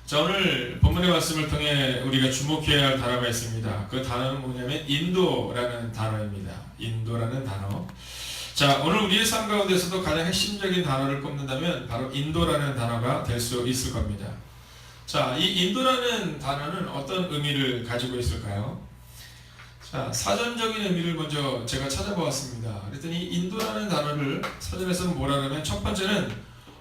자, 오늘 본문의 말씀을 통해 우리가 주목해야 할 단어가 있습니다. 그 단어는 뭐냐면 인도라는 단어입니다. 인도라는 단어. 자, 오늘 우리의 삶 가운데서도 가장 핵심적인 단어를 꼽는다면 바로 인도라는 단어가 될 수 있을 겁니다. 자, 이 인도라는 단어는 어떤 의미를 가지고 있을까요? 자, 사전적인 의미를 먼저 제가 찾아보았습니다. 그랬더니 인도라는 단어를 사전에서는 뭐라 그러면 첫 번째는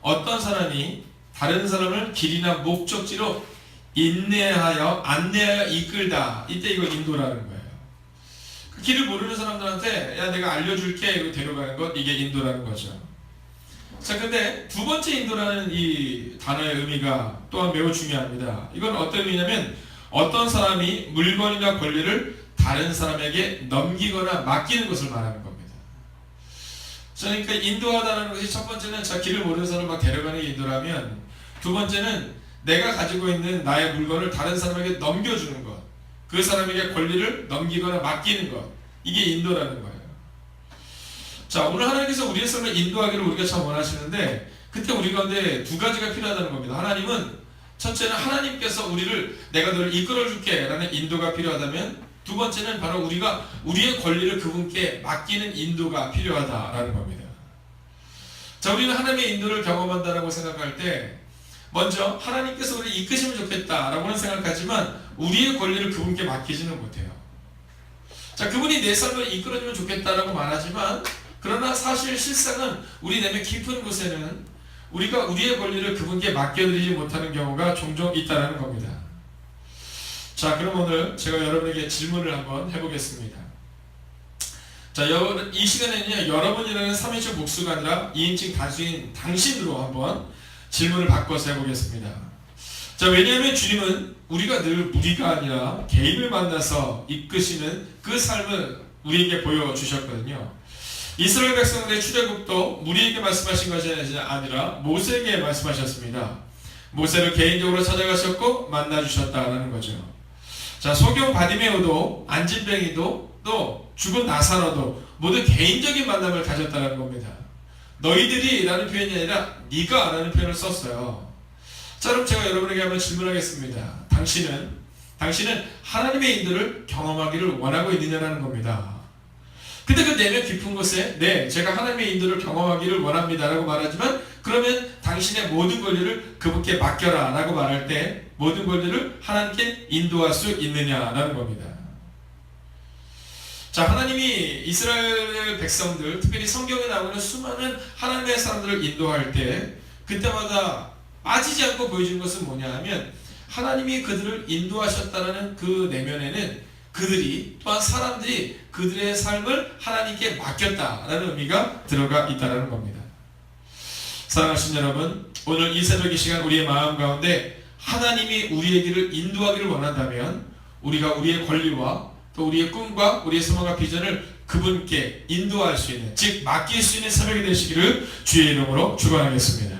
어떤 사람이 다른 사람을 길이나 목적지로 안내하여 이끌다. 이때 이거 인도라는 거예요. 그 길을 모르는 사람들한테 야 내가 알려줄게 이거 데려가는 것, 이게 인도라는 거죠. 자, 근데 두 번째 인도라는 이 단어의 의미가 또한 매우 중요합니다. 이건 어떤 의미냐면 어떤 사람이 물건이나 권리를 다른 사람에게 넘기거나 맡기는 것을 말하는 겁니다. 그러니까 인도하다는 것이 첫 번째는 자 길을 모르는 사람을 막 데려가는 게 인도라면, 두 번째는 내가 가지고 있는 나의 물건을 다른 사람에게 넘겨주는 것, 그 사람에게 권리를 넘기거나 맡기는 것, 이게 인도라는 거예요. 자, 오늘 하나님께서 우리의 삶을 인도하기를 우리가 참 원하시는데 그때 우리 가운데 두 가지가 필요하다는 겁니다. 하나님은 첫째는 하나님께서 내가 너를 이끌어줄게 라는 인도가 필요하다면, 두 번째는 바로 우리가 우리의 권리를 그분께 맡기는 인도가 필요하다라는 겁니다. 자, 우리는 하나님의 인도를 경험한다라고 생각할 때 먼저 하나님께서 우리를 이끄시면 좋겠다라고는 생각하지만 우리의 권리를 그분께 맡기지는 못해요. 자, 그분이 내 삶을 이끌어주면 좋겠다라고 말하지만 그러나 사실 실상은 우리 내면 깊은 곳에는 우리가 우리의 권리를 그분께 맡겨드리지 못하는 경우가 종종 있다는 겁니다. 자, 그럼 오늘 제가 여러분에게 질문을 한번 해보겠습니다. 자, 이 시간에는요, 여러분이라는 3인칭 복수가 아니라 2인칭 단수인 당신으로 한번 질문을 바꿔서 해보겠습니다. 자, 왜냐하면 주님은 우리가 늘 무리가 아니라 개인을 만나서 이끄시는 그 삶을 우리에게 보여주셨거든요. 이스라엘 백성들의 출애굽도 무리에게 말씀하신 것이 아니라 모세에게 말씀하셨습니다. 모세를 개인적으로 찾아가셨고 만나주셨다는 거죠. 자, 소경 바디메오도 안진뱅이도 또 죽은 나사로도 모두 개인적인 만남을 가졌다는 겁니다. 너희들이 라는 표현이 아니라 네가 라는 표현을 썼어요. 자, 그럼 제가 여러분에게 한번 질문하겠습니다. 당신은 하나님의 인도를 경험하기를 원하고 있느냐라는 겁니다. 근데 그 내면 깊은 곳에 네, 제가 하나님의 인도를 경험하기를 원합니다 라고 말하지만, 그러면 당신의 모든 권리를 그분께 맡겨라 라고 말할 때 모든 권리를 하나님께 인도할 수 있느냐라는 겁니다. 자, 하나님이 이스라엘 백성들, 특별히 성경에 나오는 수많은 하나님의 사람들을 인도할 때 그때마다 빠지지 않고 보여주는 것은 뭐냐 하면, 하나님이 그들을 인도하셨다는 그 내면에는 그들이 또한 사람들이 그들의 삶을 하나님께 맡겼다라는 의미가 들어가 있다는 겁니다. 사랑하신 여러분, 오늘 이 새벽 이 시간 우리의 마음 가운데 하나님이 우리의 길을 인도하기를 원한다면 우리가 우리의 권리와 또 우리의 꿈과 우리의 소망과 비전을 그분께 인도할 수 있는, 즉 맡길 수 있는 새벽이 되시기를 주의 이름으로 축원하겠습니다.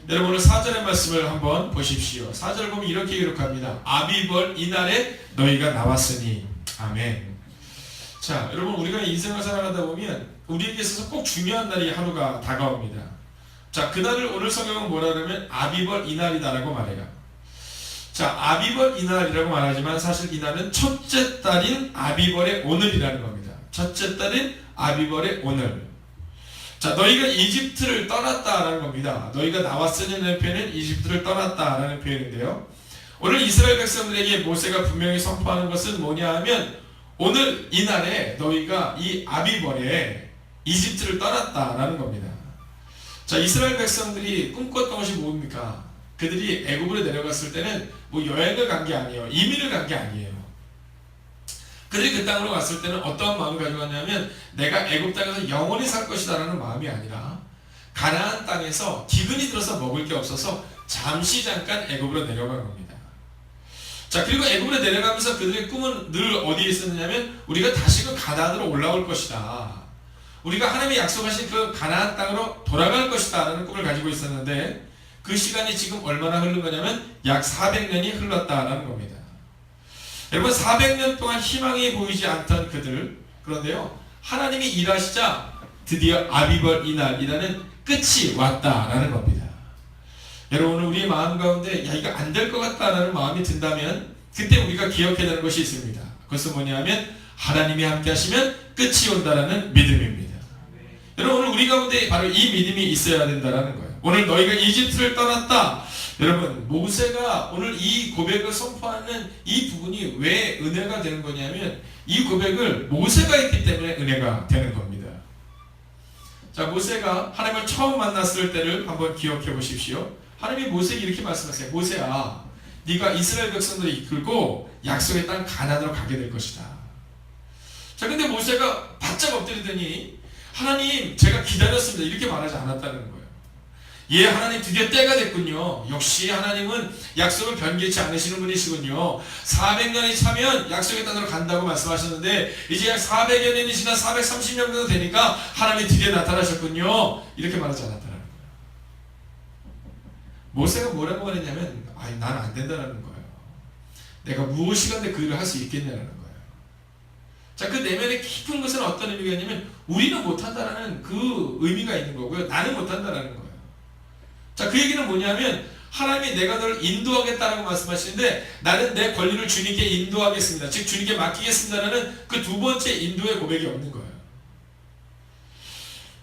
여러분, 오늘 4절의 말씀을 한번 보십시오. 4절 보면 이렇게 기록합니다. 아비벌 이날에 너희가 나왔으니. 아멘. 자, 여러분, 우리가 인생을 살아가다 보면 우리에게 있어서 꼭 중요한 날이 하루가 다가옵니다. 자, 그날을 오늘 성경은 뭐라 그러면 아비벌 이날이다라고 말해요. 자, 아비벌 이날이라고 말하지만 사실 이날은 첫째 달인 아비벌의 오늘이라는 겁니다. 첫째 달인 아비벌의 오늘. 자, 너희가 이집트를 떠났다라는 겁니다. 너희가 나왔으니라는 표현은 이집트를 떠났다라는 표현인데요. 오늘 이스라엘 백성들에게 모세가 분명히 선포하는 것은 뭐냐 하면 오늘 이날에 너희가 이 아비벌에 이집트를 떠났다라는 겁니다. 자, 이스라엘 백성들이 꿈꿨던 것이 뭡니까? 그들이 애굽으로 내려갔을 때는 뭐 여행을 간 게 아니에요. 이민을 간 게 아니에요. 그들이 그 땅으로 갔을 때는 어떠한 마음을 가지고 갔냐면 내가 애굽 땅에서 영원히 살 것이다 라는 마음이 아니라 가나안 땅에서 기근이 들어서 먹을 게 없어서 잠시 잠깐 애굽으로 내려간 겁니다. 자, 그리고 애굽으로 내려가면서 그들의 꿈은 늘 어디에 있었느냐면 우리가 다시금 가나안으로 올라올 것이다. 우리가 하나님이 약속하신 그 가나안 땅으로 돌아갈 것이다 라는 꿈을 가지고 있었는데 그 시간이 지금 얼마나 흐른 거냐면 약 400년이 흘렀다라는 겁니다. 여러분, 400년 동안 희망이 보이지 않던 그들, 그런데요, 하나님이 일하시자 드디어 아비벌 이날이라는 끝이 왔다라는 겁니다. 여러분 오늘 우리의 마음 가운데 야 이거 안 될 것 같다라는 마음이 든다면 그때 우리가 기억해야 되는 것이 있습니다. 그것은 뭐냐면 하나님이 함께 하시면 끝이 온다라는 믿음입니다. 여러분 오늘 우리 가운데 바로 이 믿음이 있어야 된다라는 거예요. 오늘 너희가 이집트를 떠났다. 여러분 모세가 오늘 이 고백을 선포하는 이 부분이 왜 은혜가 되는 거냐면 이 고백을 모세가 했기 때문에 은혜가 되는 겁니다. 자, 모세가 하나님을 처음 만났을 때를 한번 기억해 보십시오. 하나님이 모세에게 이렇게 말씀하세요. 모세야, 네가 이스라엘 백성들을 이끌고 약속의 땅 가나안으로 가게 될 것이다. 자, 근데 모세가 바짝 엎드리더니 하나님 제가 기다렸습니다 이렇게 말하지 않았다는 거예요. 예, 하나님 드디어 때가 됐군요. 역시 하나님은 약속을 변개치 않으시는 분이시군요. 400년이 차면 약속의 땅으로 간다고 말씀하셨는데 이제 약 400여 년이 지나 430년 정도 되니까 하나님이 드디어 나타나셨군요. 이렇게 말하지 않았다는 거예요. 모세가 뭐라고 말했냐면 아니 나는 안 된다는 거예요. 내가 무엇이건데 그 일을 할 수 있겠냐는 거예요. 자, 그 내면의 깊은 것은 어떤 의미가 있냐면 우리는 못한다라는 그 의미가 있는 거고요. 나는 못한다라는 거예요. 자, 그 얘기는 뭐냐면 하나님이 내가 너를 인도하겠다라고 말씀하시는데 나는 내 권리를 주님께 인도하겠습니다. 즉 주님께 맡기겠습니다라는 그 두 번째 인도의 고백이 없는 거예요.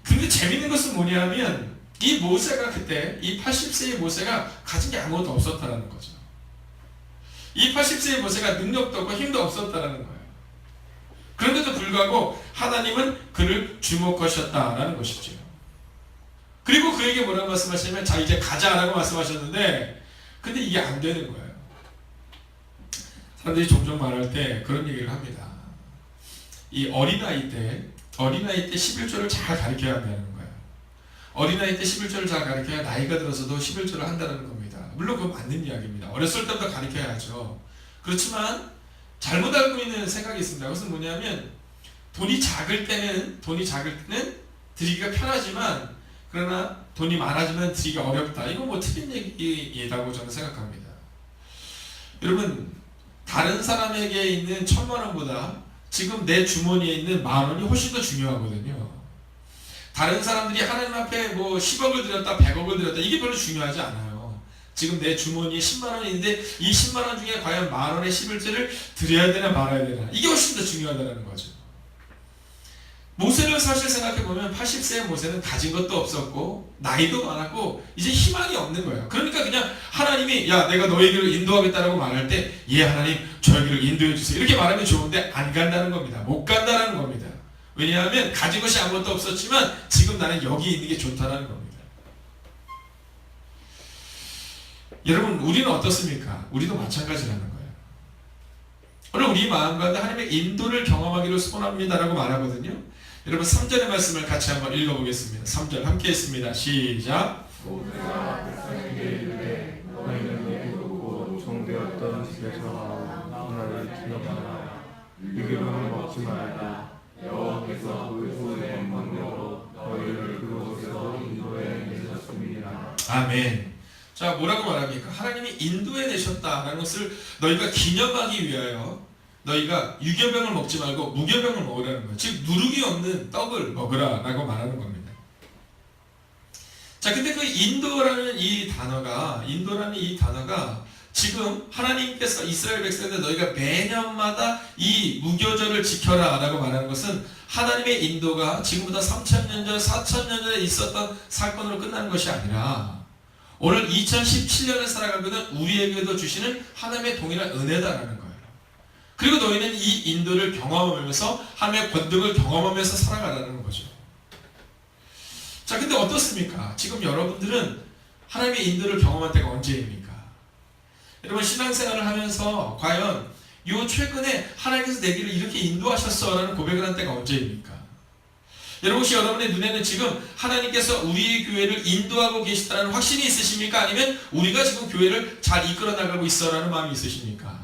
근데 재밌는 것은 뭐냐면 이 모세가 그때 이 80세의 모세가 가진 게 아무것도 없었다라는 거죠. 이 80세의 모세가 능력도 없고 힘도 없었다라는 거예요. 그런데도 불구하고 하나님은 그를 주목하셨다라는 것이죠. 그리고 그에게 뭐라고 말씀하시냐면 자 이제 가자라고 말씀하셨는데 근데 이게 안 되는 거예요. 사람들이 종종 말할 때 그런 얘기를 합니다. 이 어린아이 때 11조를 잘 가르쳐야 한다는 거예요. 어린아이 때 11조를 잘 가르쳐야 나이가 들어서도 11조를 한다는 겁니다. 물론 그건 맞는 이야기입니다. 어렸을 때부터 가르쳐야죠. 그렇지만 잘못 알고 있는 생각이 있습니다. 그것은 뭐냐면 돈이 작을 때는 드리기가 편하지만 그러나 돈이 많아지면 드리기가 어렵다. 이건 뭐 틀린 얘기라고 저는 생각합니다. 여러분 다른 사람에게 있는 10,000원보다 지금 내 주머니에 있는 10,000원이 훨씬 더 중요하거든요. 다른 사람들이 하나님 앞에 뭐 10억을 드렸다 100억을 드렸다 이게 별로 중요하지 않아요. 지금 내 주머니에 10만원이 있는데 이 10만원 중에 과연 10,000원의 11조를 드려야 되나 말아야 되나 이게 훨씬 더 중요하다는 거죠. 모세를 사실 생각해보면 80세의 모세는 가진 것도 없었고 나이도 많았고 이제 희망이 없는 거예요. 그러니까 그냥 하나님이 야 내가 너희를 인도하겠다라고 말할 때 예 하나님 저희를 인도해 주세요 이렇게 말하면 좋은데 안 간다는 겁니다. 못 간다는 겁니다. 왜냐하면 가진 것이 아무것도 없었지만 지금 나는 여기 있는 게 좋다는 겁니다. 여러분 우리는 어떻습니까? 우리도 마찬가지라는 거예요. 오늘 우리 마음 가운데 하나님의 인도를 경험하기를 소원합니다라고 말하거든요. 여러분 3절의 말씀을 같이 한번 읽어보겠습니다. 3절 함께 했습니다. 시작. 모세가 백성에게 이르되 너희는 곧 종되었던 집에서 문화를 기억하라. 이름을 먹지 말라. 여호와께서 그 후의 권능으로 너희를 그곳에서 인도해 내셨습니다. 아멘. 자 뭐라고 말합니까? 하나님이 인도해 내셨다라는 것을 너희가 기념하기 위하여 너희가 유교병을 먹지 말고 무교병을 먹으라는 거예요. 즉 누룩이 없는 떡을 먹으라라고 말하는 겁니다. 자 근데 그 인도라는 이 단어가 지금 하나님께서 이스라엘 백성들 너희가 매년마다 이 무교절을 지켜라 라고 말하는 것은 하나님의 인도가 지금부터 3,000년 전 4,000년 전에 있었던 사건으로 끝나는 것이 아니라 오늘 2017년을 살아가고 있는 우리에게도 주시는 하나님의 동일한 은혜다라는 거예요. 그리고 너희는 이 인도를 경험하면서 하나님의 권능을 경험하면서 살아가라는 거죠. 자 근데 어떻습니까? 지금 여러분들은 하나님의 인도를 경험한 때가 언제입니까? 여러분 신앙생활을 하면서 과연 요 최근에 하나님께서 내 길을 이렇게 인도하셨어 라는 고백을 한 때가 언제입니까? 여러분 혹시 여러분의 눈에는 지금 하나님께서 우리의 교회를 인도하고 계시다는 확신이 있으십니까? 아니면 우리가 지금 교회를 잘 이끌어 나가고 있어 라는 마음이 있으십니까?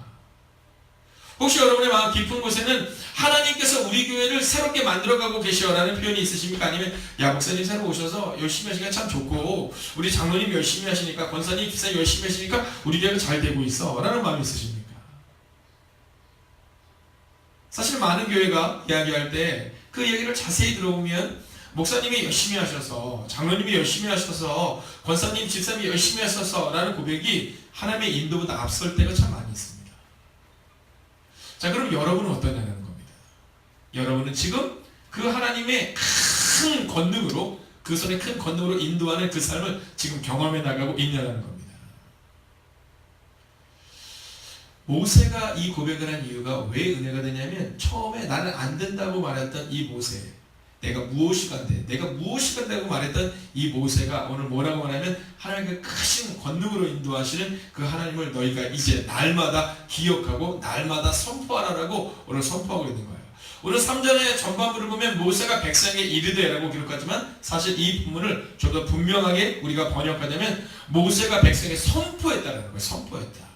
혹시 여러분의 마음 깊은 곳에는 하나님께서 우리 교회를 새롭게 만들어가고 계셔라는 표현이 있으십니까? 아니면 야 목사님 새로 오셔서 열심히 하시니까 참 좋고 우리 장로님 열심히 하시니까 권사님 기사님 열심히 하시니까 우리 교회가 잘 되고 있어 라는 마음이 있으십니까? 사실 많은 교회가 이야기할 때 그 얘기를 자세히 들어보면 목사님이 열심히 하셔서, 장로님이 열심히 하셔서, 권사님, 집사님이 열심히 하셔서 라는 고백이 하나님의 인도보다 앞설 때가 참 많이 있습니다. 자, 그럼 여러분은 어떠냐는 겁니다. 여러분은 지금 그 하나님의 큰 권능으로, 그 손의 큰 권능으로 인도하는 그 삶을 지금 경험해 나가고 있냐는 겁니다. 모세가 이 고백을 한 이유가 왜 은혜가 되냐면, 처음에 나는 안 된다고 말했던 이 모세, 내가 무엇이 간대, 내가 무엇이 간다고 말했던 이 모세가 오늘 뭐라고 말하면, 하나님의 크신 권능으로 인도하시는 그 하나님을 너희가 이제 날마다 기억하고 날마다 선포하라라고 오늘 선포하고 있는 거예요. 오늘 3절의 전반부를 보면 모세가 백성에게 이르되 라고 기록하지만, 사실 이 부분을 좀 더 분명하게 우리가 번역하자면 모세가 백성에게 선포했다는 거예요. 선포했다.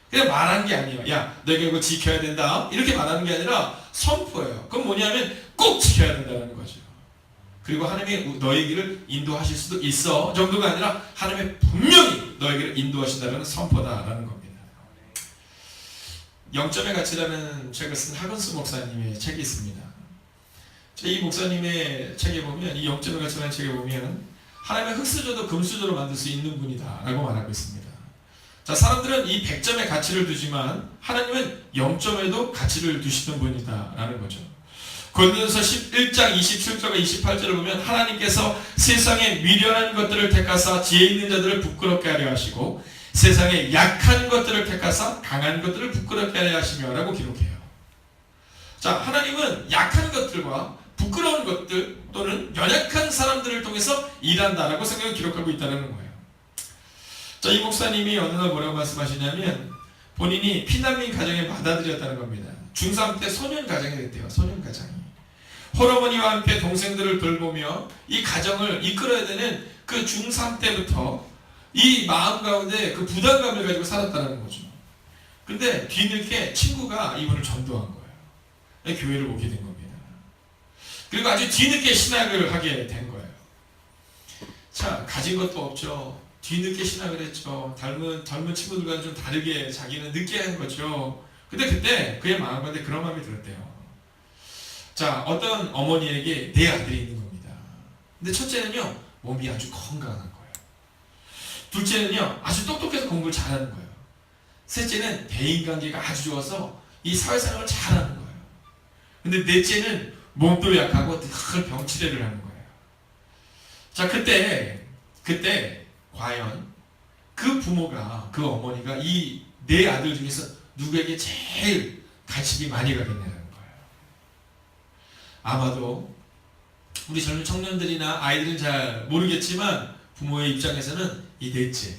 그냥 말한 게 아니에요. 야, 너희가 이거 지켜야 된다, 이렇게 말하는 게 아니라 선포예요. 그건 뭐냐면 꼭 지켜야 된다는 거죠. 그리고 하나님이 너희에게를 인도하실 수도 있어 정도가 아니라 하나님이 분명히 너희에게를 인도하신다는 선포다라는 겁니다. 영점의 가치라는 책을 쓴 하건수 목사님의 책이 있습니다. 이 목사님의 책에 보면, 이 영점의 가치라는 책에 보면 하나님의 흙수저도 금수저로 만들 수 있는 분이다 라고 말하고 있습니다. 자, 사람들은 이 100점의 가치를 두지만 하나님은 0점에도 가치를 두시는 분이다 라는 거죠. 고린도전서 11장 27절과 28절을 보면 하나님께서 세상에 미련한 것들을 택하사 지혜 있는 자들을 부끄럽게 하려 하시고 세상에 약한 것들을 택하사 강한 것들을 부끄럽게 하려 하시며 라고 기록해요. 자, 하나님은 약한 것들과 부끄러운 것들 또는 연약한 사람들을 통해서 일한다라고 성경을 기록하고 있다는 거예요. 자, 이 목사님이 어느 날 뭐라고 말씀하시냐면, 본인이 피난민 가정에 받아들였다는 겁니다. 중3 때 소년 가정이 됐대요. 소년 가정이. 홀어머니와 함께 동생들을 돌보며 이 가정을 이끌어야 되는 그 중3 때부터 이 마음 가운데 그 부담감을 가지고 살았다는 거죠. 근데 뒤늦게 친구가 이분을 전도한 거예요. 교회를 오게 된 겁니다. 그리고 아주 뒤늦게 신학을 하게 된 거예요. 자, 가진 것도 없죠. 뒤늦게 신학을 했죠. 젊은 친구들과는 좀 다르게 자기는 늦게 한 거죠. 근데 그때 그의 마음 가운데 그런 마음이 들었대요. 자, 어떤 어머니에게 내 아들이 있는 겁니다. 근데 첫째는요, 몸이 아주 건강한 거예요. 둘째는요, 아주 똑똑해서 공부를 잘하는 거예요. 셋째는 대인관계가 아주 좋아서 이 사회생활을 잘하는 거예요. 근데 넷째는 몸도 약하고 늘 병치레를 하는 거예요. 자, 그때 과연 그 부모가, 그 어머니가 이 네 아들 중에서 누구에게 제일 관심이 많이 가겠냐는 거예요. 아마도 우리 젊은 청년들이나 아이들은 잘 모르겠지만 부모의 입장에서는 이 넷째,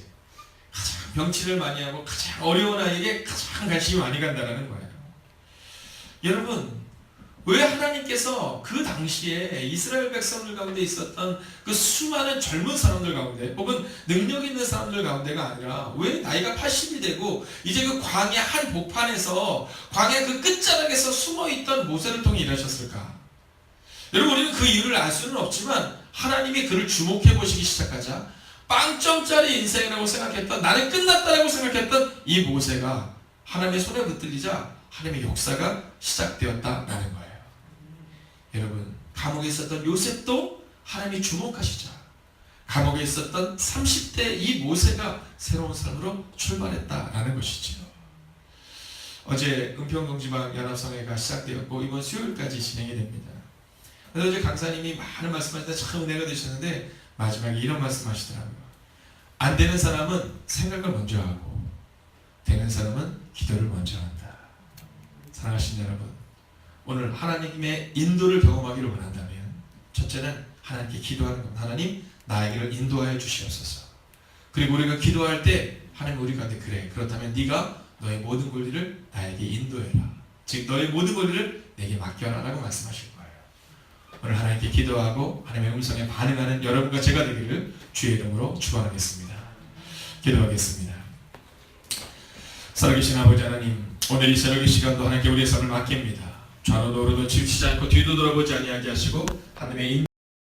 가장 병치를 많이 하고 가장 어려운 아이에게 가장 관심이 많이 간다는 거예요. 여러분, 왜 하나님께서 그 당시에 이스라엘 백성들 가운데 있었던 그 수많은 젊은 사람들 가운데 혹은 능력 있는 사람들 가운데가 아니라 왜 나이가 80이 되고 이제 그 광야 한 복판에서 광야 그 끝자락에서 숨어있던 모세를 통해 일하셨을까? 여러분, 우리는 그 이유를 알 수는 없지만 하나님이 그를 주목해 보시기 시작하자 빵점짜리 인생이라고 생각했던, 나는 끝났다라고 생각했던 이 모세가 하나님의 손에 붙들리자 하나님의 역사가 시작되었다라는 거예요. 여러분, 감옥에 있었던 요셉도 하나님이 주목하시자 감옥에 있었던 30대 이 모세가 새로운 삶으로 출발했다라는 것이죠. 어제 은평동지방 연합성회가 시작되었고 이번 수요일까지 진행이 됩니다. 그래서 어제 강사님이 많은 말씀하시는데 참 은혜가 되셨는데 마지막에 이런 말씀하시더라고요. 안 되는 사람은 생각을 먼저 하고 되는 사람은 기도를 먼저 한다. 사랑하시는 여러분, 오늘 하나님의 인도를 경험하기를 원한다면 첫째는 하나님께 기도하는 겁니다. 하나님, 나에게를 인도하여 주시옵소서. 그리고 우리가 기도할 때 하나님 우리 가운데 그래, 그렇다면 네가 너의 모든 권리를 나에게 인도해라. 즉 너의 모든 권리를 내게 맡겨라 라고 말씀하실 거예요. 오늘 하나님께 기도하고 하나님의 음성에 반응하는 여러분과 제가 되기를 주의 이름으로 축원하겠습니다. 기도하겠습니다. 살아계신 아버지 하나님, 오늘 이 새벽의 시간도 하나님께 우리의 삶을 맡깁니다. 좌로도 우로도 치우치지 않고 뒤도 돌아보지 아니하게 하시고 하나님의